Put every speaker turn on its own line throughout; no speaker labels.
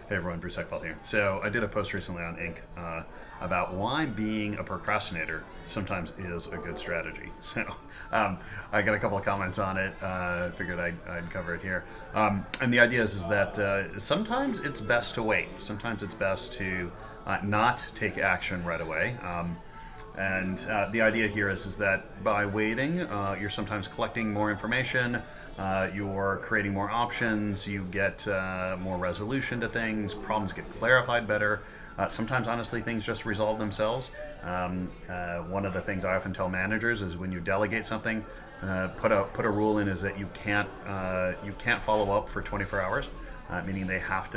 Hey everyone, Bruce Eckfeld here. So I did a post recently on Inc. About why being a procrastinator sometimes is a good strategy. So I got a couple of comments on it. Figured I'd cover it here. And the idea is that sometimes it's best to wait. Sometimes it's best to not take action right away. And the idea here is that by waiting, you're sometimes collecting more information, you're creating more options, you get more resolution to things, problems get clarified better. Sometimes, honestly, things just resolve themselves. One of the things I often tell managers is when you delegate something, put a rule in is that you can't follow up for 24 hours. Meaning they have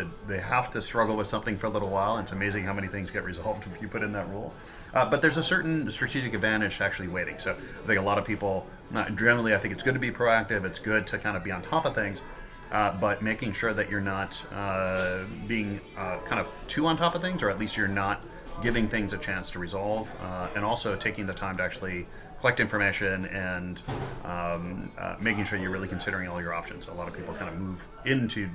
to struggle with something for a little while. It's amazing how many things get resolved if you put in that rule. But there's a certain strategic advantage to actually waiting. So I think a lot of people, generally, I think it's good to be proactive. It's good to kind of be on top of things, but making sure that you're not being kind of too on top of things, or at least you're not giving things a chance to resolve, and also taking the time to actually collect information and making sure you're really considering all your options. So a lot of people kind of move into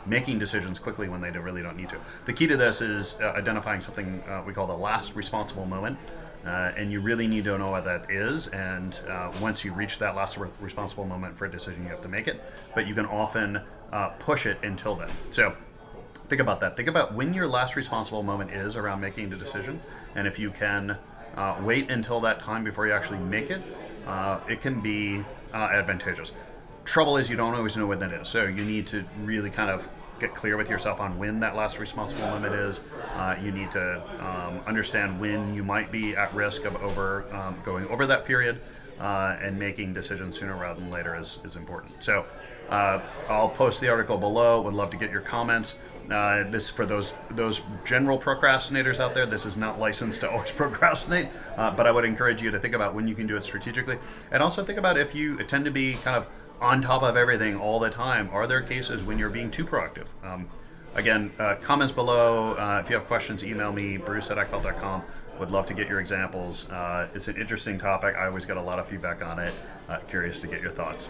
making decisions quickly when they really don't need to. The key to this is identifying something we call the last responsible moment, and you really need to know what that is. And once you reach that last responsible moment for a decision, you have to make it. But you can often push it until then. So think about that. Think about when your last responsible moment is around making the decision, and if you can wait until that time before you actually make it, it can be advantageous. Trouble is you don't always know when that is, so you need to really kind of get clear with yourself on when that last responsible moment is. You need to understand when you might be at risk of going over that period, and making decisions sooner rather than later is important. So I'll post the article below. Would love to get your comments. This for those general procrastinators out there. This is not licensed to always procrastinate, but I would encourage you to think about when you can do it strategically, and also think about if you tend to be kind of on top of everything all the time. Are there cases when you're being too proactive? Again, comments below. If you have questions, email me, bruce@eckfeld.com. Would love to get your examples. It's an interesting topic. I always get a lot of feedback on it. Curious to get your thoughts.